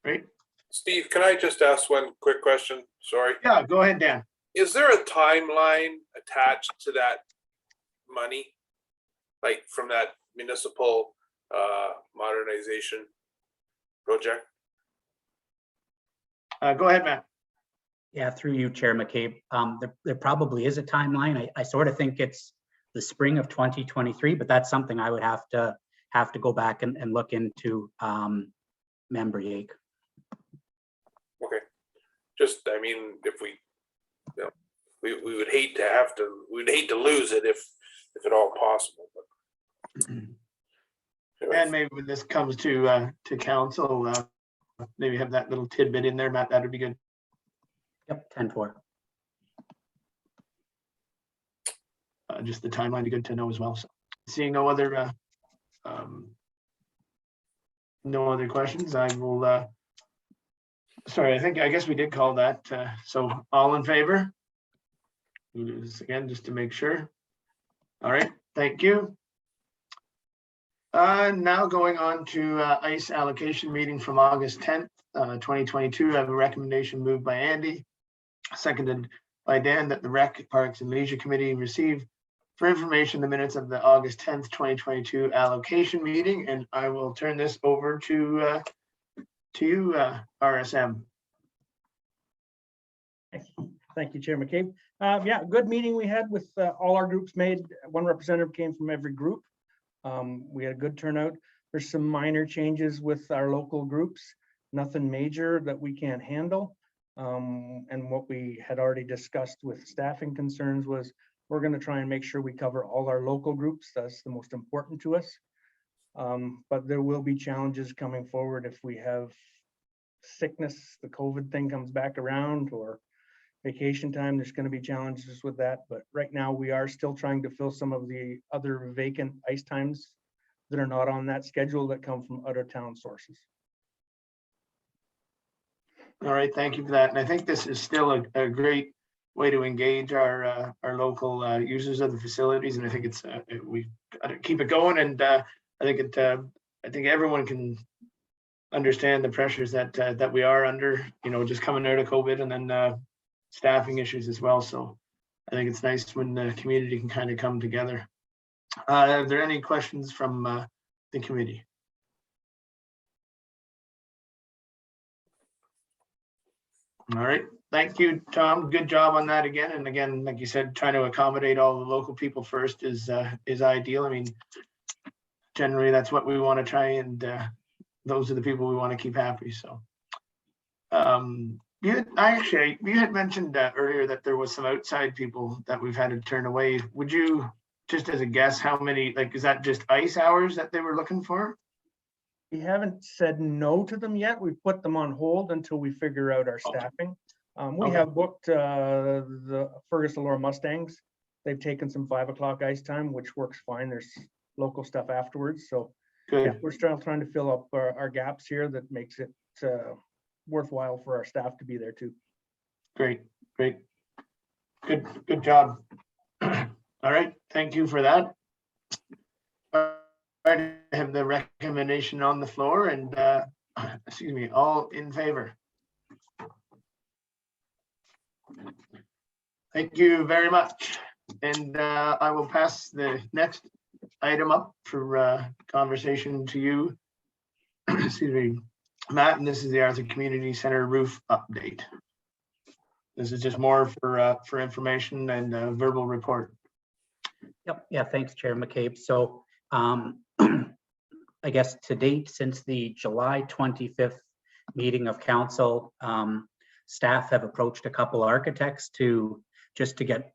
Great. Steve, can I just ask one quick question? Sorry. Yeah, go ahead, Dan. Is there a timeline attached to that money? Like from that municipal modernization project? Go ahead, Matt. Yeah, through you, Chair McCabe. There probably is a timeline. I sort of think it's the spring of 2023, but that's something I would have to go back and look into, Member Yake. Okay. Just, I mean, if we, you know, we would hate to have to, we'd hate to lose it if at all possible. But anyway. And maybe when this comes to council, maybe have that little tidbit in there, Matt, that'd be good. Yep, 10-4. Just the timeline be good to know as well. So seeing no other questions, I will sorry, I guess we did call that. So all in favor? We'll do this again just to make sure. All right, thank you. Now going on to ICE allocation meeting from August 10th, 2022. I have a recommendation moved by Andy, seconded by Dan, that the Rec, Parks and Leisure Committee receive for information the minutes of the August 10th, 2022 allocation meeting. And I will turn this over to you, RSM. Thank you, Chair McCabe. Yeah, good meeting we had with all our groups made. One representative came from every group. We had a good turnout. There's some minor changes with our local groups, nothing major that we can't handle. And what we had already discussed with staffing concerns was we're going to try and make sure we cover all our local groups. That's the most important to us. But there will be challenges coming forward if we have sickness, the COVID thing comes back around, or vacation time. There's going to be challenges with that. But right now we are still trying to fill some of the other vacant ice times that are not on that schedule that come from out of town sources. All right, thank you for that. And I think this is still a great way to engage our local users of the facilities. And I think it's we got to keep it going. And I think everyone can understand the pressures that we are under, you know, just coming out of COVID, and then staffing issues as well. So I think it's nice when the community can kind of come together. Are there any questions from the committee? All right, thank you, Tom. Good job on that again. And again, like you said, trying to accommodate all the local people first is ideal. I mean, generally that's what we want to try, and those are the people we want to keep happy. So you had mentioned earlier that there was some outside people that we've had to turn away. Would you, just as a guess, how many, like, is that just ice hours that they were looking for? We haven't said no to them yet. We've put them on hold until we figure out our staffing. We have booked the Fergus Allure Mustangs. They've taken some 5 o'clock ice time, which works fine. There's local stuff afterwards. So yeah, we're still trying to fill up our gaps here. That makes it worthwhile for our staff to be there too. Great. Good job. All right, thank you for that. I have the recommendation on the floor, and excuse me, all in favor? Thank you very much. And I will pass the next item up for conversation to you. Excuse me, Matt, and this is the Arthur Community Center roof update. This is just more for information and a verbal report. Yep. Yeah. Thanks, Chair McCabe. So I guess to date, since the July 25th meeting of council, staff have approached a couple architects to get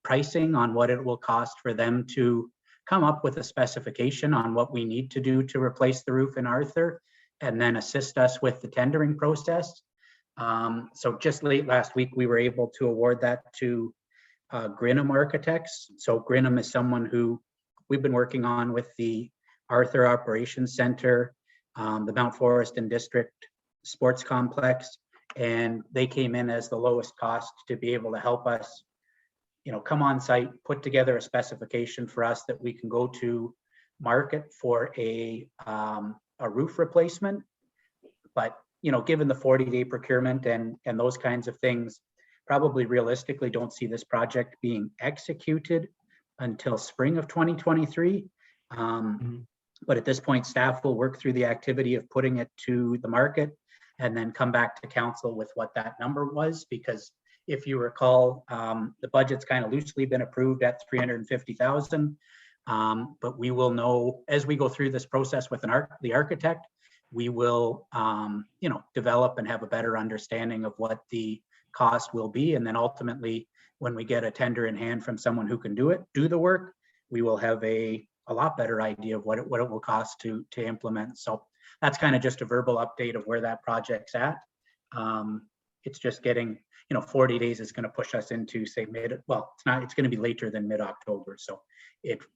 pricing on what it will cost for them to come up with a specification on what we need to do to replace the roof in Arthur, and then assist us with the tendering process. So just late last week, we were able to award that to Grinham Architects. So Grinham is someone who we've been working on with the Arthur Operations Center, the Mount Forest and District Sports Complex, and they came in as the lowest cost to be able to help us, come on site, put together a specification for us that we can go to market for a roof replacement. But, given the 40-day procurement and those kinds of things, probably realistically don't see this project being executed until spring of 2023. But at this point, staff will work through the activity of putting it to the market and then come back to council with what that number was, because if you recall, the budget's kind of loosely been approved at 350,000. But we will know as we go through this process with the architect, we will, develop and have a better understanding of what the cost will be. And then ultimately, when we get a tender in hand from someone who can do the work, we will have a lot better idea of what it will cost to implement. So that's kind of just a verbal update of where that project's at. It's just getting, 40 days is going to push us into say it's going to be later than mid-October. So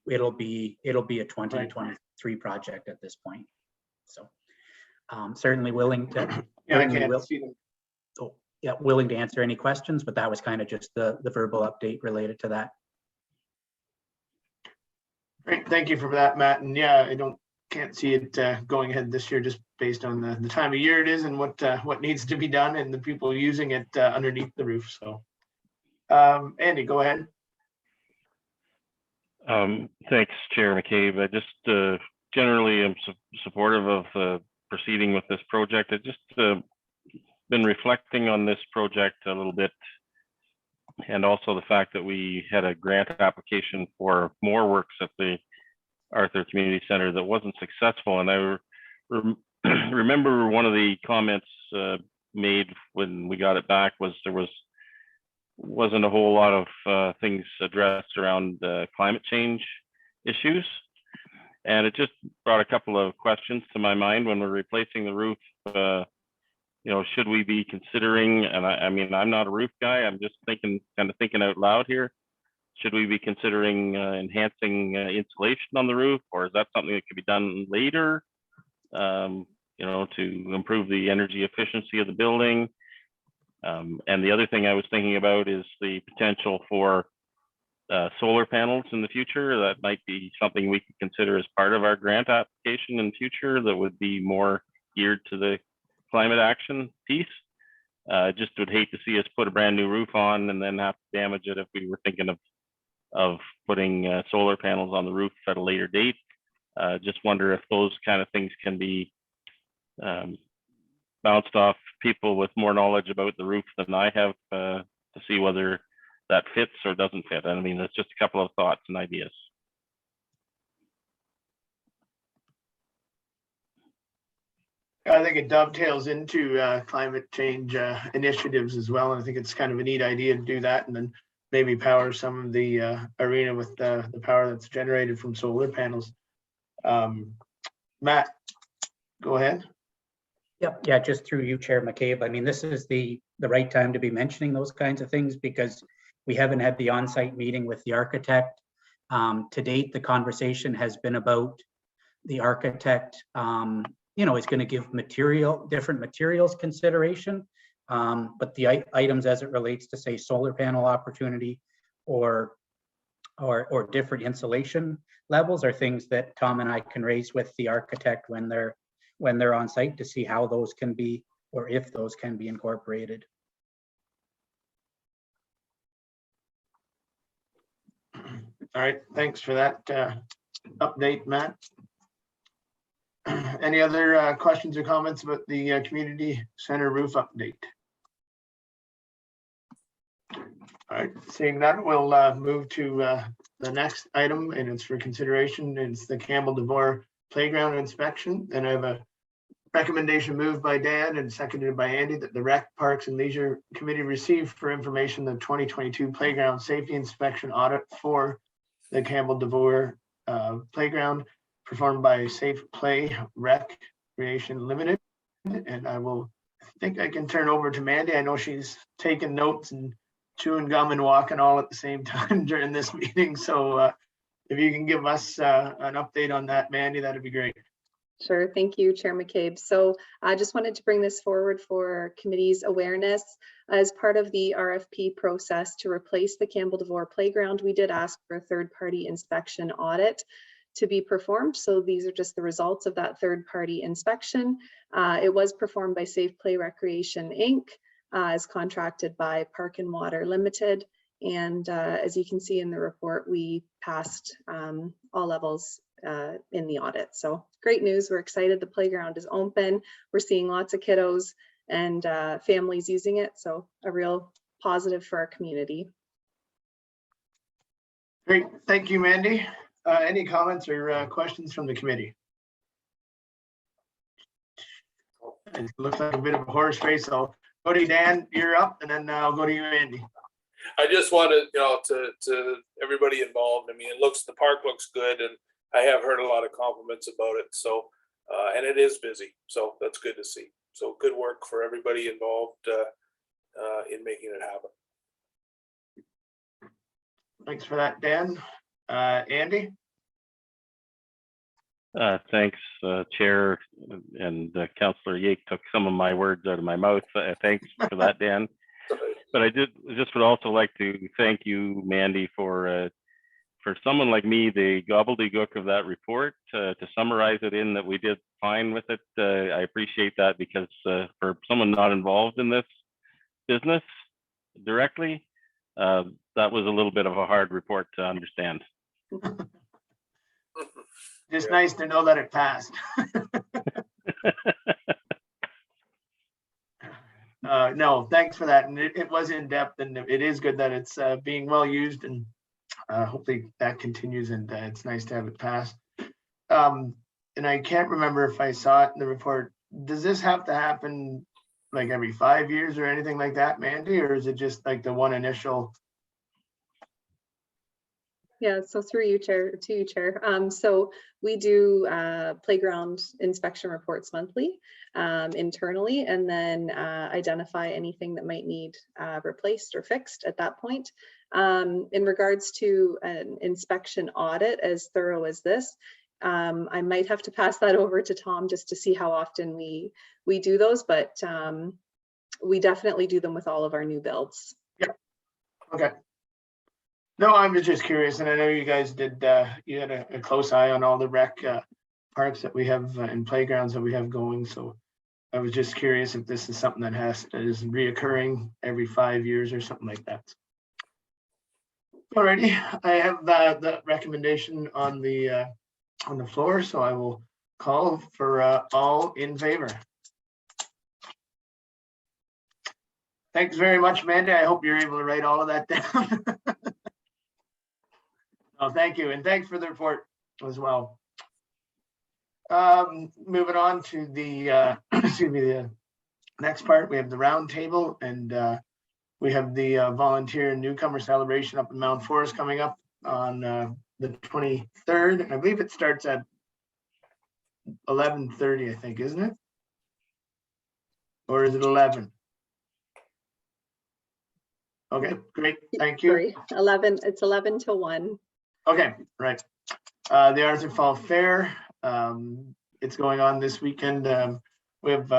it'll be a 2023 project at this point. So certainly willing to, I can't see them. willing to answer any questions, but that was kind of just the verbal update related to that. Great, thank you for that, Matt. And yeah, I can't see it going ahead this year just based on the time of year it is and what needs to be done and the people using it underneath the roof. So Andy, go ahead. Thanks, Chair McCabe. I just generally am supportive of proceeding with this project. I just been reflecting on this project a little bit, and also the fact that we had a grant application for more works at the Arthur Community Center that wasn't successful. And I remember one of the comments made when we got it back was there wasn't a whole lot of things addressed around climate change issues. And it just brought a couple of questions to my mind when we're replacing the roof. Should we be considering, and I mean, I'm not a roof guy, I'm just thinking out loud here. Should we be considering enhancing insulation on the roof, or is that something that could be done later, to improve the energy efficiency of the building? And the other thing I was thinking about is the potential for solar panels in the future. That might be something we could consider as part of our grant application in the future that would be more geared to the climate action piece. Just would hate to see us put a brand new roof on and then have to damage it if we were thinking of putting solar panels on the roof at a later date. Just wonder if those kind of things can be bounced off people with more knowledge about the roof than I have to see whether that fits or doesn't fit. I mean, that's just a couple of thoughts and ideas. I think it dovetails into climate change initiatives as well. And I think it's kind of a neat idea to do that and then maybe power some of the arena with the power that's generated from solar panels. Matt, go ahead. Yep. Yeah, just through you, Chair McCabe. I mean, this is the right time to be mentioning those kinds of things because we haven't had the on-site meeting with the architect. To date, the conversation has been about the architect is going to give different materials consideration, but the items as it relates to say solar panel opportunity or different insulation levels are things that Tom and I can raise with the architect when they're on site to see how those can be or if those can be incorporated. All right, thanks for that update, Matt. Any other questions or comments about the community center roof update? All right, seeing that, we'll move to the next item, and it's for consideration. It's the Campbell DeVore playground inspection. And I have a recommendation moved by Dan and seconded by Andy that the Rec, Parks and Leisure Committee receive for information the 2022 playground safety inspection audit for the Campbell DeVore playground performed by Safe Play Recreation Limited. And I think I can turn over to Mandy. I know she's taking notes and chewing gum and walking all at the same time during this meeting. So if you can give us an update on that, Mandy, that'd be great. Sure. Thank you, Chair McCabe. So I just wanted to bring this forward for committee's awareness. As part of the RFP process to replace the Campbell DeVore Playground, we did ask for a third-party inspection audit to be performed. So these are just the results of that third-party inspection. It was performed by Safe Play Recreation, Inc., as contracted by Park and Water Limited. And as you can see in the report, we passed all levels in the audit. So great news. We're excited. The playground is open. We're seeing lots of kiddos and families using it. So a real positive for our community. Great. Thank you, Mandy. Any comments or questions from the committee? It looks like a bit of a horse race. So go to you, Dan, you're up, and then I'll go to you, Andy. I just wanted, to everybody involved. I mean, the park looks good, and I have heard a lot of compliments about it. So, and it is busy. So that's good to see. So good work for everybody involved in making it happen. Thanks for that, Dan. Andy? Thanks, Chair, and Councillor Yake took some of my words out of my mouth. Thanks for that, Dan. But I just would also like to thank you, Mandy, for someone like me, the gobbledygook of that report, to summarize it in that we did fine with it. I appreciate that, because for someone not involved in this business directly, that was a little bit of a hard report to understand. Just nice to know that it passed. No, thanks for that. And it was in depth, and it is good that it's being well used, and hopefully that continues, and it's nice to have it passed. And I can't remember if I saw it in the report. Does this have to happen like every 5 years or anything like that, Mandy, or is it just like the one initial? Yeah, so through you, Chair, to you, Chair. So we do playground inspection reports monthly internally, and then identify anything that might need replaced or fixed at that point. In regards to an inspection audit as thorough as this, I might have to pass that over to Tom just to see how often we do those, but we definitely do them with all of our new builds. Yeah. Okay. No, I was just curious, and I know you guys did, you had a close eye on all the rec parks that we have and playgrounds that we have going. So I was just curious if this is something that is reoccurring every 5 years or something like that. Alrighty, I have the recommendation on the floor, so I will call for all in favor. Thanks very much, Mandy. I hope you're able to write all of that down. Oh, thank you, and thanks for the report as well. Moving on to the the next part, we have the round table, and we have the volunteer newcomer celebration up in Mount Forest coming up on the 23rd. I believe it starts at 11:30, I think, isn't it? Or is it 11? Okay, great, thank you. Sorry, 11. It's 11 till 1. Okay, right. The Arthur Fall Fair, it's going on this weekend. We've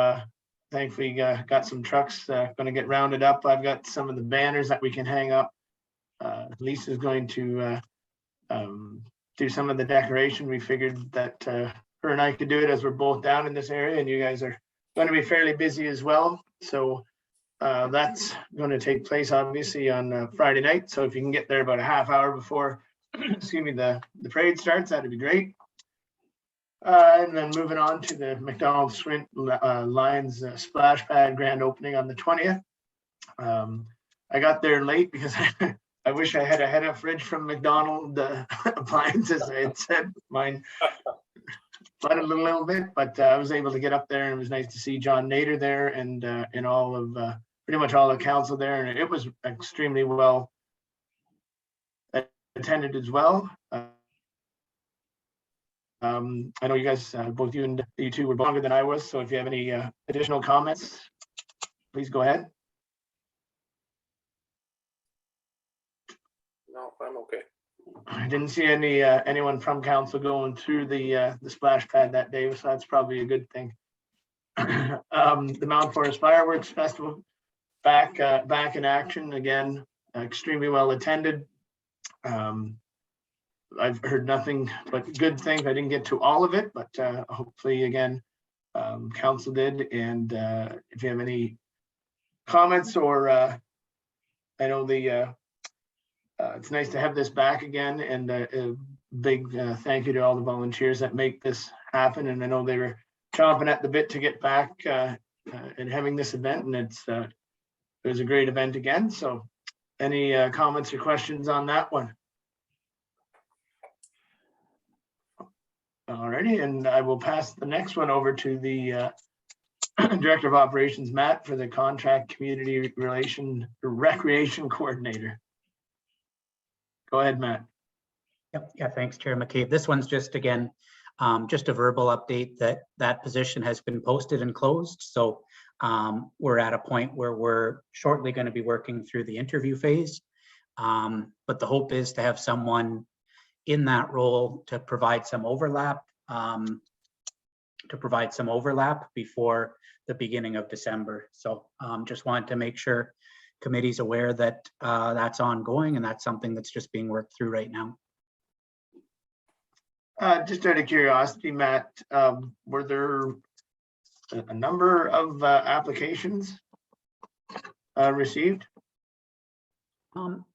thankfully got some trucks going to get rounded up. I've got some of the banners that we can hang up. Lisa's going to do some of the decoration. We figured that her and I could do it as we're both down in this area, and you guys are going to be fairly busy as well. So that's going to take place obviously on Friday night. So if you can get there about a half hour before excuse me, the parade starts, that'd be great. And then moving on to the McDonald's Sprint Lions splash pad grand opening on the 20th. I got there late because I wish I had a head-up fridge from McDonald's appliances. I had said mine flooded a little bit, but I was able to get up there, and it was nice to see John Nader there and all of pretty much all the council there, and it was extremely well attended as well. I know you guys, both you and you two were longer than I was, so if you have any additional comments, please go ahead. No, I'm okay. I didn't see anyone from council going through the splash pad that day, so that's probably a good thing. The Mount Forest Fireworks Festival back in action again, extremely well attended. I've heard nothing but good things. I didn't get to all of it, but hopefully again, council did. And if you have any comments or I know it's nice to have this back again, and a big thank you to all the volunteers that make this happen. And I know they were chomping at the bit to get back and having this event, and it was a great event again. So any comments or questions on that one? Alrighty, and I will pass the next one over to the Director of Operations, Matt, for the Contract Community Recreation Coordinator. Go ahead, Matt. Yep. Yeah, thanks, Chair McCabe. This one's just, again, just a verbal update that position has been posted and closed. So we're at a point where we're shortly going to be working through the interview phase. But the hope is to have someone in that role to provide some overlap, before the beginning of December. So just wanted to make sure committee's aware that that's ongoing, and that's something that's just being worked through right now. Just out of curiosity, Matt, were there a number of applications received?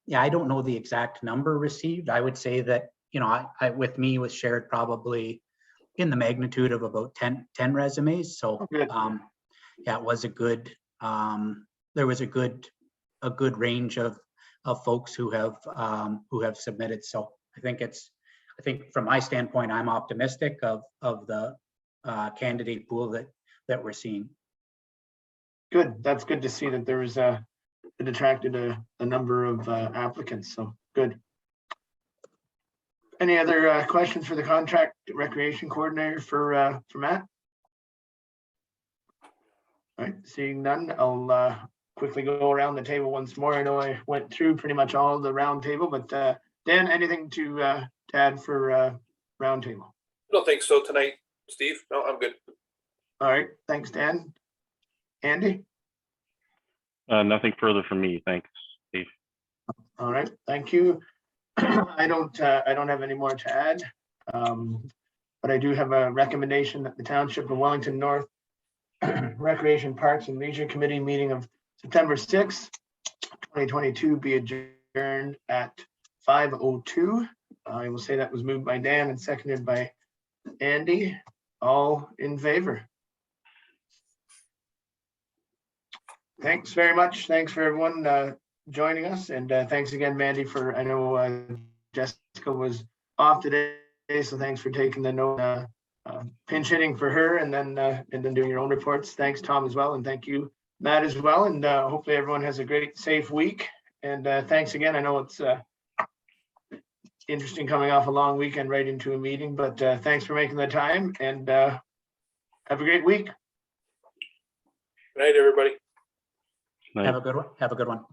Yeah, I don't know the exact number received. I would say that, you know, I with me was shared probably in the magnitude of about 10 resumes. So yeah, it was a good, there was a good range of folks who have submitted. So I think from my standpoint, I'm optimistic of the candidate pool that we're seeing. Good. That's good to see that there was it attracted a number of applicants. So good. Any other questions for the Contract Recreation Coordinator for Matt? All right, seeing none, I'll quickly go around the table once more. I know I went through pretty much all the round table, but Dan, anything to add for round table? I don't think so tonight, Steve. No, I'm good. All right, thanks, Dan. Andy? Nothing further from me. Thanks, Steve. All right, thank you. I don't have any more to add, but I do have a recommendation that the Township of Wellington North Recreation Parks and Leisure Committee meeting of September 6th, 2022 be adjourned at 5:02. I will say that was moved by Dan and seconded by Andy. All in favor? Thanks very much. Thanks for everyone joining us, and thanks again, Mandy, for, I know Jessica was off today, so thanks for taking the note, pinch hitting for her, and then doing your own reports. Thanks, Tom, as well, and thank you, Matt, as well, and hopefully everyone has a great, safe week. And thanks again. I know it's interesting coming off a long weekend right into a meeting, but thanks for making the time, and have a great week. Good night, everybody. Night. Have a good one.